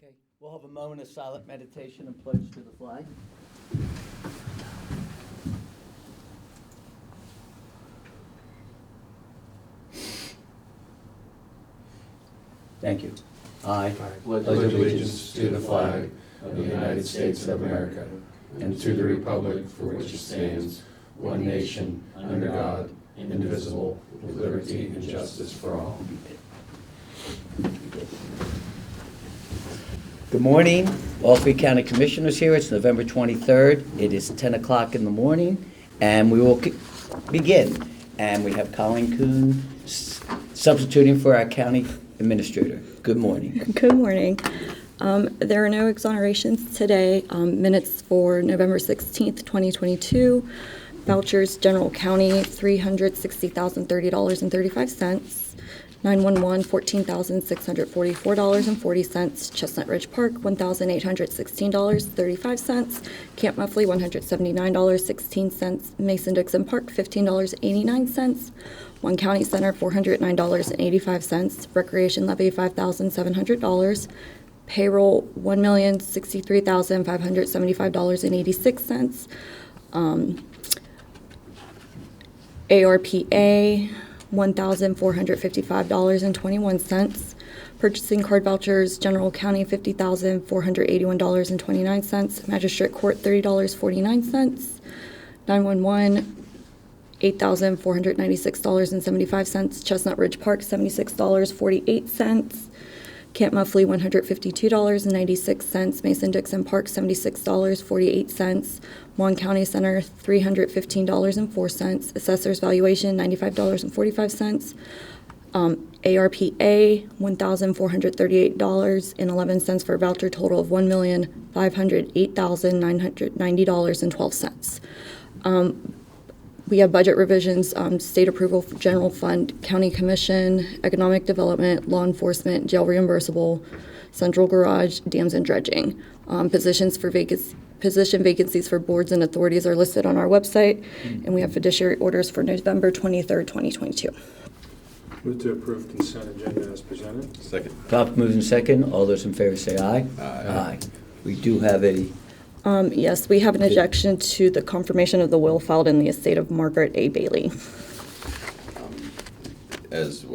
Okay, we'll have a moment of silent meditation and pledge to the flag. Thank you. I pledge allegiance to the flag of the United States of America and to the republic for which it stands, one nation, under God, indivisible, with liberty and justice for all. Good morning, all three county commissioners here. It's November 23rd. It is 10 o'clock in the morning, and we will begin. And we have Colleen Kuhn substituting for our county administrator. Good morning. Good morning. There are no exonerations today. Minutes for November 16th, 2022. Vouchers, General County, $360,030.35. 911, $14,644.40. Chestnut Ridge Park, $1,816.35. Camp Muffley, $179.16. Mason-Dixon Park, $15.89. One County Center, $409.85. Recreation levy, $5,700. Payroll, $1,063,575.86. ARPA, $1,455.21. Purchasing card vouchers, General County, $50,481.29. Magistrate Court, $30.49. 911, $8,496.75. Chestnut Ridge Park, $76.48. Camp Muffley, $152.96. Mason-Dixon Park, $76.48. Mon County Center, $315.04. Assessor's valuation, $95.45. ARPA, $1,438.11 for a voucher total of $1,508,990.12. We have budget revisions, state approval for general fund, county commission, economic development, law enforcement, jail reimbursable, central garage, dams and dredging. Position vacancies for boards and authorities are listed on our website, and we have fiduciary orders for November 23rd, 2022. Move to approve consent agenda as presented. Second. Properly moved in second. All those in favor say aye. Aye. We do have a, Yes, we have an objection to the confirmation of the will filed in the estate of Margaret A. Bailey. As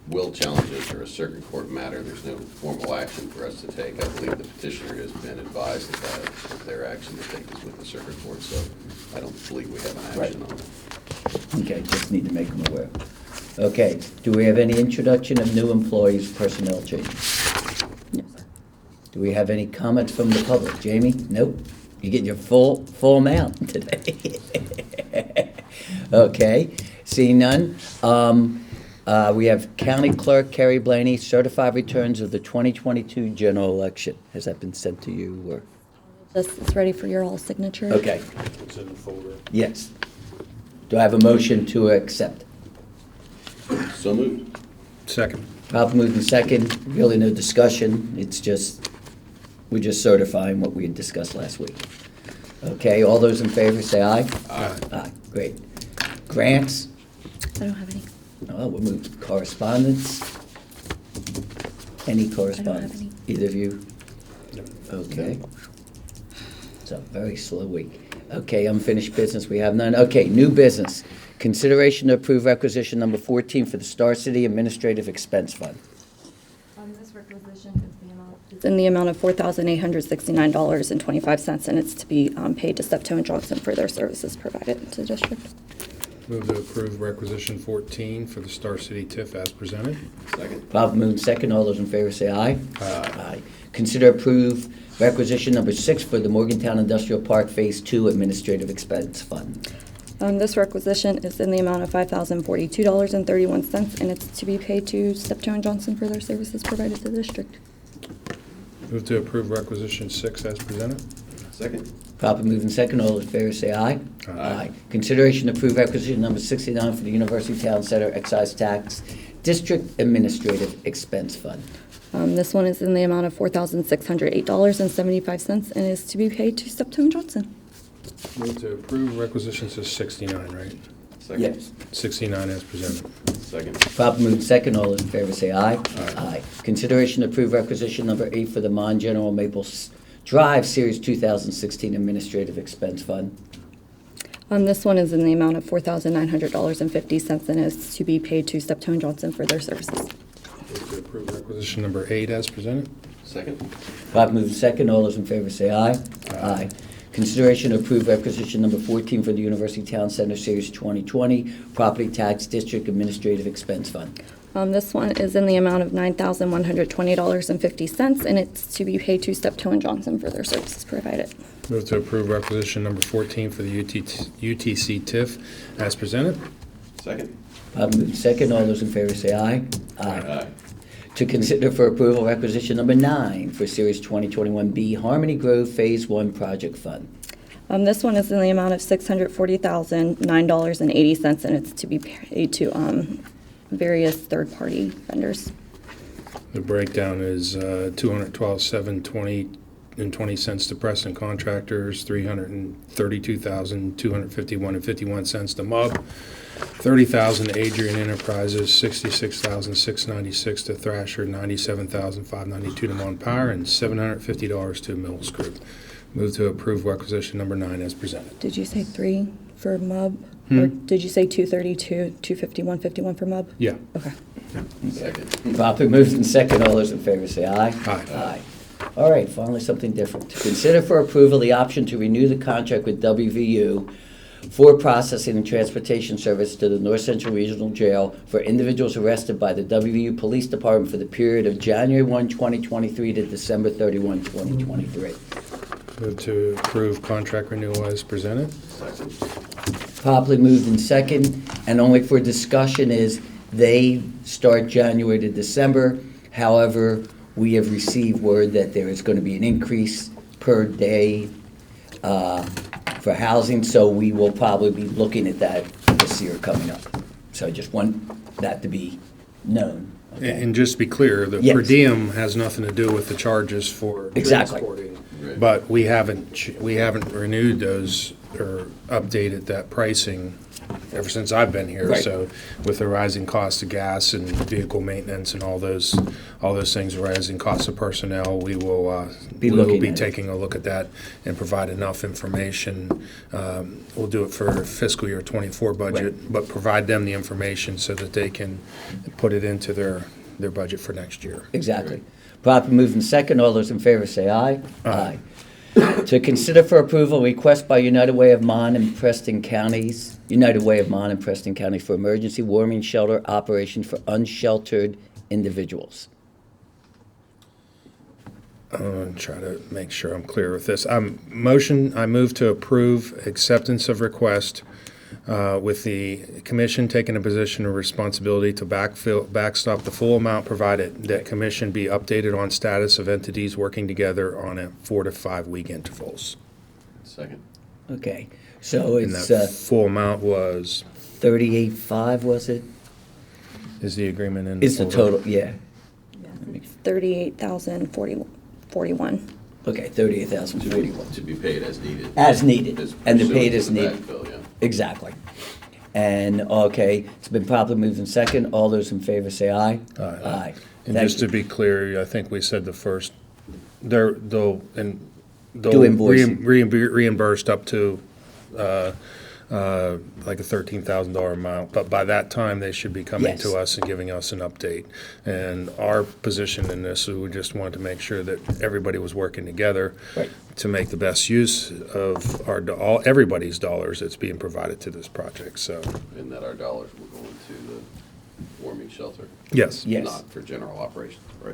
will challenges are a circuit court matter, there's no formal action for us to take. I believe the petitioner has been advised that their action to take is with the circuit court, so I don't believe we have an action on it. okay, just need to make them aware. Okay, do we have any introduction of new employees, personnel changes? No. Do we have any comments from the public? Jamie? Nope. You get your full amount today. Okay, seeing none. We have County Clerk Carrie Blaney, certified returns of the 2022 general election. Has that been sent to you, or? It's ready for your all signature. Okay, It's in the folder. yes. Do I have a motion to accept? So moved. Second. Properly moved in second. Really no discussion. It's just, we're just certifying what we had discussed last week. Okay, all those in favor say aye. Aye. Aye, great. Grants? I don't have any. Oh, we'll move to correspondence. Any correspondence? any. Either of you? No. Okay. It's a very slow week. Okay, unfinished business, we have none. Okay, new business. Consideration to approve requisition number 14 for the Star City Administrative Expense Fund. This requisition is in the amount of $4,869.25, and it's to be paid to Steptoe and Johnson for their services provided to the district. Move to approve requisition 14 for the Star City TIF as presented. Second. Properly moved second. All those in favor say aye. Aye. Consider approve requisition number 6 for the Morgantown Industrial Park Phase 2 Administrative Expense Fund. This requisition is in the amount of $5,042.31, and it's to be paid to Steptoe and Johnson for their services provided to the district. Move to approve requisition 6 as presented. Second. Properly moved second. All those in favor say aye. Aye. Consideration to approve requisition number 69 for the University Town Center Excise Tax District Administrative Expense Fund. This one is in the amount of $4,608.75, and is to be paid to Steptoe and Johnson. Move to approve requisitions to 69, right? Second. Yes. 69 as presented. Second. Properly moved second, all those in favor say aye. Aye. Consideration to approve requisition number 8 for the Mon General Maples Drive Series 2016 Administrative Expense Fund. This one is in the amount of $4,900.50 and is to be paid to Steptoe & Johnson for their services. Move to approve requisition number 8 as presented. Second. Properly moved second, all those in favor say aye. Aye. Consideration to approve requisition number 14 for the University Town Center Series 2020 Property Tax District Administrative Expense Fund. This one is in the amount of $9,120.50 and it's to be paid to Steptoe & Johnson for their services provided. Move to approve requisition number 14 for the UTC TIF as presented. Second. Properly moved second, all those in favor say aye. Aye. To consider for approval requisition number 9 for Series 2021B Harmony Grove Phase 1 Project Fund. This one is in the amount of $640,009.80 and it's to be paid to various third-party vendors. The breakdown is $212,720.20 to Preston Contractors, $332,251.51 to MUB, $30,000 to Adrian Enterprises, $66,696 to Thrasher, $97,592 to Mon Power, and $750 to Mills Group. Move to approve requisition number 9 as presented. Did you say 3 for MUB? Or did you say 232, 251.51 for MUB? Yeah. Okay. Second. Properly moved in second, all those in favor say aye. Aye. All right, finally something different. To consider for approval the option to renew the contract with WVU for processing and transportation service to the North Central Regional Jail for individuals arrested by the WVU Police Department for the period of January 1, 2023 to December 31, 2023. Move to approve contract renewal as presented. Second. Properly moved in second, and only for discussion is they start January to December. However, we have received word that there is going to be an increase per day for housing, so we will probably be looking at that this year coming up. So I just want that to be known. Okay? And just to be clear, the Yes. per diem has nothing to do with the charges for Exactly. transporting. Right. But we haven't renewed those or updated that pricing ever since I've been here. Right. So with the rising cost of gas and vehicle maintenance and all those things, rising costs of personnel, we will Be looking be at it. taking a look at that and provide enough information. We'll do it for fiscal year '24 budget, but provide them the information so that they can put it into their budget for next year. Exactly. Properly moved in second, all those in favor say aye. Aye. To consider for approval, request by United Way of Mon and Preston Counties for emergency warming shelter operation for unsheltered individuals. I'm going to try to make sure I'm clear with this. I move to approve acceptance of request with the commission taking a position of responsibility to backstop the full amount provided that commission be updated on status of entities working together on a 4 to 5 week intervals. Second. Okay, so And it's that full amount was, 38.5, was it? is the agreement in? Is the full? total, yeah. 38,041. Okay, 38,041. To be paid as needed. As needed, and to pay it as pursuant to the needed. backfill, yeah. Exactly. And, okay, it's been properly moved in second. All those in favor say aye. Aye. And Thank just to you. be clear, I think we said the first, they'll Do invoicing. reimbursed up to like a $13,000 amount, but by that time, they should be coming Yes. to us and giving us an update. And our position in this, is we just wanted to make sure that everybody was working together Right. to make the best use of everybody's dollars that's being provided to this project, so. And that our dollars will go into the warming shelter. Yes. Yes. Not for general operations, right?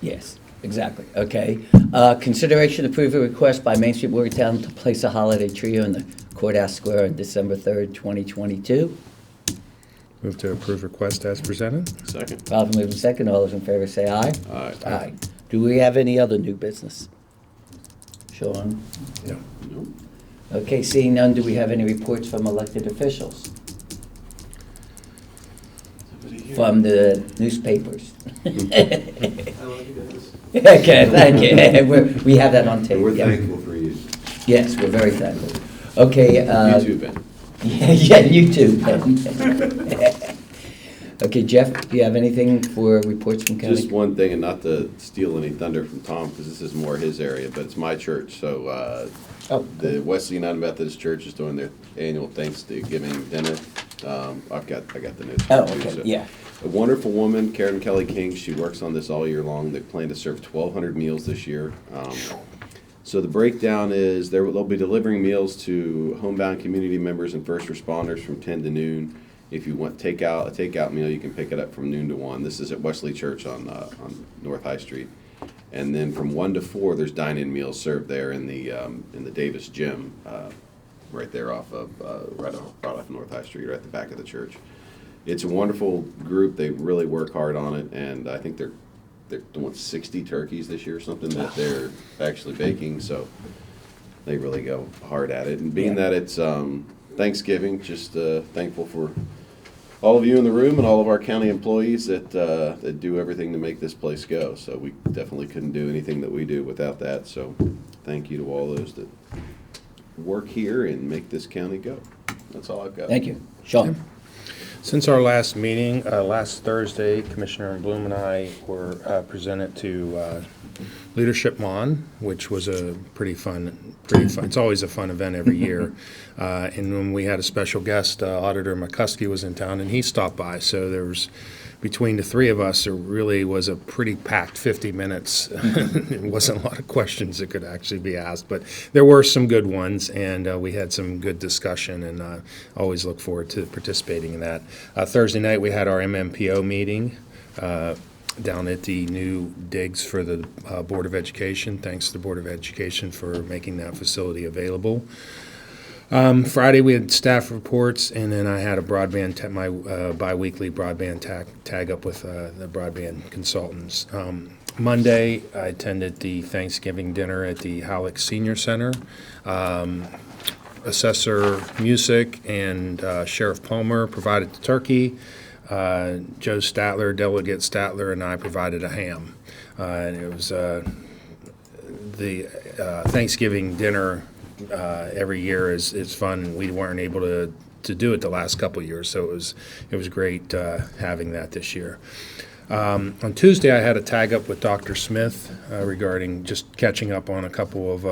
Yes, exactly. Okay. Consideration to approve a request by Main Street Morgantown to place a holiday trio in the Courthouse Square on December 3rd, 2022. Move to approve request as presented. Second. Properly moved in second. All those in favor say aye. Aye. Aye. Do we have any other new business? Sean? No. No? Okay, seeing none, do we have any reports from elected officials? Somebody here? From the newspapers? I love you guys. Okay, thank you. We have that on tape. And we're yeah. thankful for you. Yes, we're very thankful. Okay, You too, Ben. Yeah, you too. Okay, Jeff, do you have anything for reports from county? Just one thing, and not to steal any thunder from Tom, because this is more his area, but it's my church. So the Wesley United Methodist Church is doing their annual Thanksgiving dinner. I've got the news. Oh, too, okay, so. yeah. A wonderful woman, Karen Kelly King, she works on this all year long. They plan to serve 1,200 meals this year. So the breakdown is they'll be delivering meals to homebound community members and first responders from 10 to noon. If you want a takeout meal, you can pick it up from noon to 1. This is at Wesley Church on North High Street. And then from 1 to 4, there's dine-in meals served there in the Davis Gym, right there off of right off North High Street, right at the back of the church. It's a wonderful group. They really work hard on it, and I think they're doing 60 turkeys this year or something that they're actually baking. So they really go hard at it. And being that it's Thanksgiving, just thankful for all of you in the room and all of our county employees that do everything to make this place go. So we definitely couldn't do anything that we do without that. So thank you to all those that work here and make this county go. That's all I've got. Thank you. Sean? Since our last meeting, last Thursday, Commissioner Bloom and I were presented to Leadership Mon, which was a pretty fun. It's always a fun event every year. And when we had a special guest, Auditor McCuskey was in town, and he stopped by. So there was, between the three of us, there really was a pretty packed 50 minutes. It wasn't a lot of questions that could actually be asked, but there were some good ones, and we had some good discussion, and always look forward to participating in that. Thursday night, we had our MMPO meeting down at the new digs for the Board of Education. Thanks to the Board of Education for making that facility available. Friday, we had staff reports, and then I had a broadband, my bi-weekly broadband tag up with the broadband consultants. Monday, I attended the Thanksgiving dinner at the Halleck Senior Center. Assessor Music and Sheriff Palmer provided the turkey. Joe Statler, Delegate Statler, and I provided a ham. And it was the Thanksgiving dinner every year is fun. We weren't able to do it the last couple of years, so it was great having that this year. On Tuesday, I had a tag up with Dr. Smith regarding just catching up on a couple of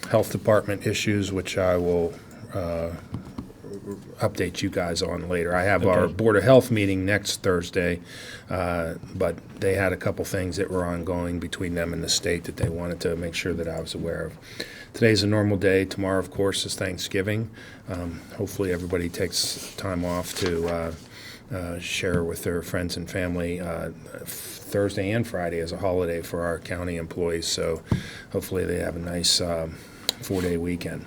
health department issues, which I will update you guys on later. I have our Board of Health meeting next Thursday, but they had a couple things that were ongoing between them and the state that they wanted to make sure that I was aware of. Today's a normal day. Tomorrow, of course, is Thanksgiving. Hopefully everybody takes time off to share with their friends and family. Thursday and Friday is a holiday for our county employees, so hopefully they have a nice 4-day weekend.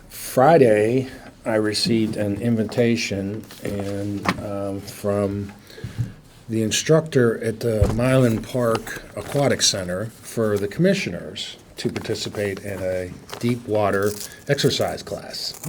Friday, I received an invitation from the instructor at the Milan Park Aquatic Center for the commissioners to participate in a deep water exercise class.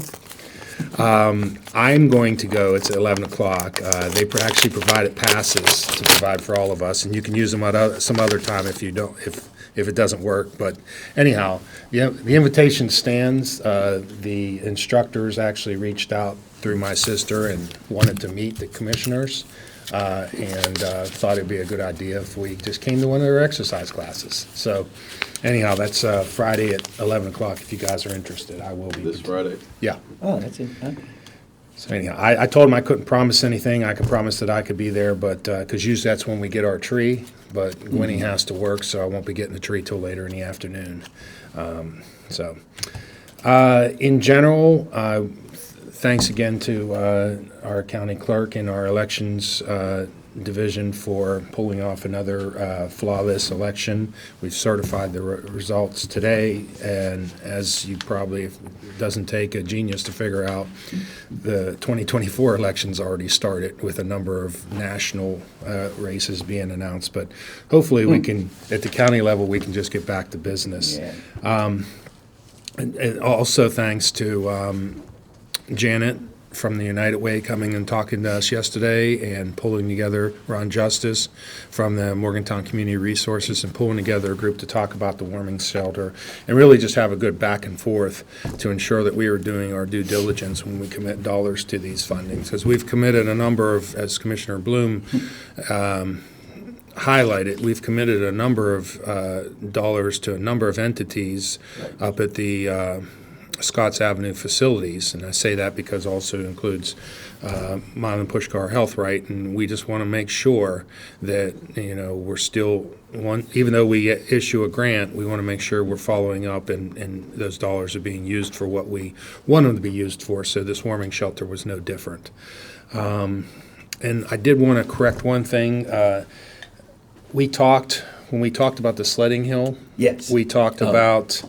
I'm going to go. It's at 11 o'clock. They actually provided passes to provide for all of us, and you can use them at some other time if you don't, if it doesn't work. But anyhow, the invitation stands. The instructors actually reached out through my sister and wanted to meet the commissioners, and thought it'd be a good idea if we just came to one of their exercise classes. So anyhow, that's Friday at 11 o'clock. If you guys are interested, I will be. This Friday? Yeah. Oh, that's it. Okay. So anyhow, I told him I couldn't promise anything. I could promise that I could be there, but because usually that's when we get our tree. But Winnie has to work, so I won't be getting the tree till later in the afternoon. In general, thanks again to our county clerk and our elections division for pulling off another flawless election. We've certified the results today, and as you probably, it doesn't take a genius to figure out, the 2024 election's already started with a number of national races being announced. But hopefully we can, at the county level, we can just get back to business. Yeah. And also thanks to Janet from the United Way coming and talking to us yesterday and pulling together Ron Justice from the Morgantown Community Resources and pulling together a group to talk about the warming shelter and really just have a good back and forth to ensure that we are doing our due diligence when we commit dollars to these fundings. Because we've committed a number of, as Commissioner Bloom highlighted, we've committed a number of dollars to a number of entities up at the Scotts Avenue facilities, and I say that because also includes Mile and Pushkar Health Right, and we just want to make sure that, you know, we're still even though we issue a grant, we want to make sure we're following up and those dollars are being used for what we want them to be used for. So this warming shelter was no different. And I did want to correct one thing. When we talked about the sledding hill, Yes. we talked about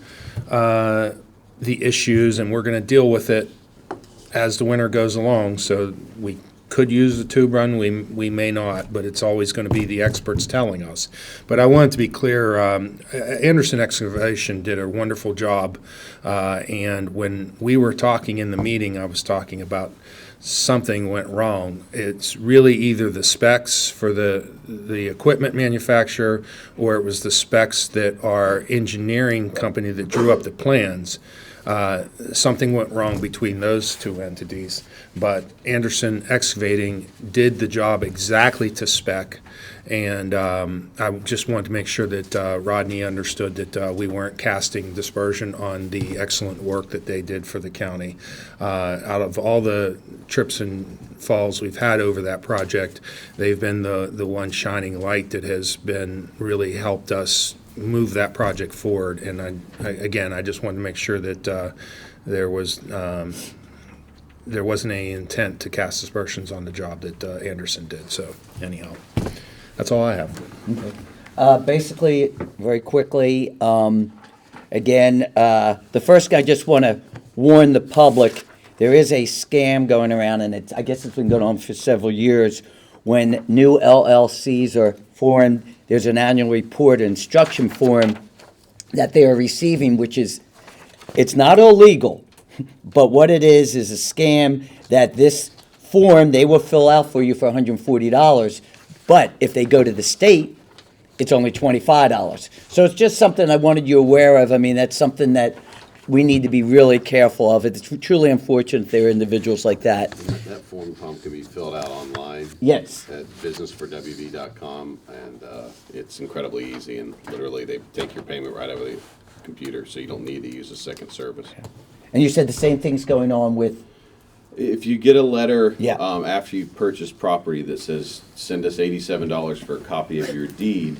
the issues, and we're going to deal with it as the winter goes along. So we could use the tube run, we may not, but it's always going to be the experts telling us. But I wanted to be clear, Anderson Excavation did a wonderful job, and when we were talking in the meeting, I was talking about something went wrong. It's really either the specs for the equipment manufacturer, or it was the specs that our engineering company that drew up the plans. Something went wrong between those two entities, but Anderson Excavating did the job exactly to spec, and I just wanted to make sure that Rodney understood that we weren't casting dispersion on the excellent work that they did for the county. Out of all the trips and falls we've had over that project, they've been the one shining light that has been really helped us move that project forward. And I just wanted to make sure that there wasn't any intent to cast aspersions on the job that Anderson did. So anyhow, that's all I have. Basically, very quickly, again, the first guy, I just want to warn the public, there is a scam going around, and I guess it's been going on for several years. When new LLCs are formed, there's an annual report, instruction form that they are receiving, which is, it's not illegal, but what it is a scam that this form they will fill out for you for $140, but if they go to the state, it's only $25. So it's just something I wanted you aware of. I mean, that's something that we need to be really careful of. It's truly unfortunate there are individuals like that. That form, Tom, can be filled out online. Yes. At businessforwv.com, and it's incredibly easy, and literally they take your payment right over the computer, so you don't need to use a second service. And you said the same thing's going on with, If you get a letter Yeah. After you purchase property that says, send us $87 for a copy of your deed,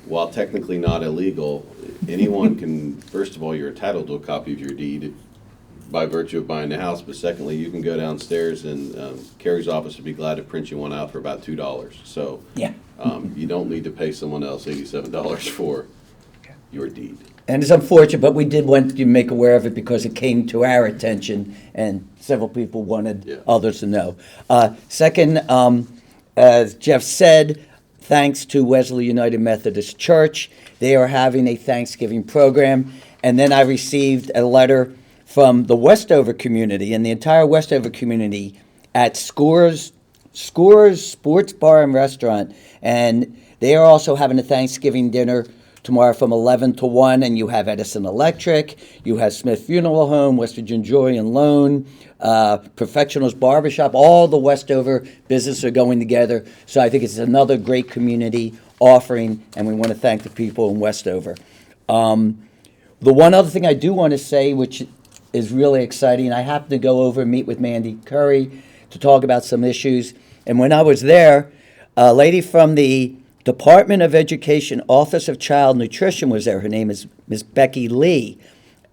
while technically not illegal, anyone can, first of all, you're entitled to a copy of your deed by virtue of buying the house, but secondly, you can go downstairs and Carrie's office would be glad to print you one out for about $2. So yeah. you don't need to pay someone else $87 for your deed. And it's unfortunate, but we did want to make aware of it because it came to our attention and several people wanted others to know. Second, as Jeff said, thanks to Wesley United Methodist Church, they are having a Thanksgiving program. And then I received a letter from the Westover community and the entire Westover community at Scores Sports Bar and Restaurant. And they are also having a Thanksgiving dinner tomorrow from 11 to 1, and you have Edison Electric, you have Smith Funeral Home, West Virginia Joy and Loan, Perfectionals Barbershop, all the Westover businesses are going together. So I think it's another great community offering, and we want to thank the people in Westover. The one other thing I do want to say, which is really exciting, I happened to go over and meet with Mandy Curry to talk about some issues, and when I was there, a lady from the Department of Education, Office of Child Nutrition was there. Her name is Ms. Becky Lee.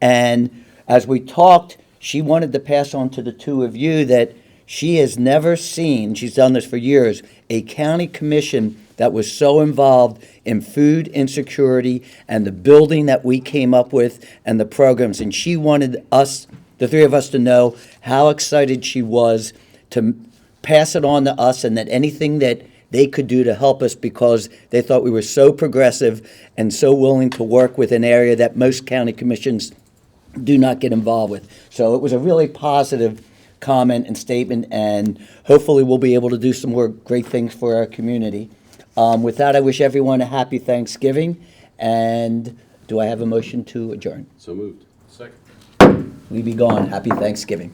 And as we talked, she wanted to pass on to the two of you that she has never seen, she's done this for years, a county commission that was so involved in food insecurity and the building that we came up with and the programs. And she wanted us, the three of us, to know how excited she was to pass it on to us, and that anything that they could do to help us, because they thought we were so progressive and so willing to work with an area that most county commissions do not get involved with. So it was a really positive comment and statement, and hopefully we'll be able to do some more great things for our community. With that, I wish everyone a happy Thanksgiving, and do I have a motion to adjourn? So moved. Second. We be gone. Happy Thanksgiving.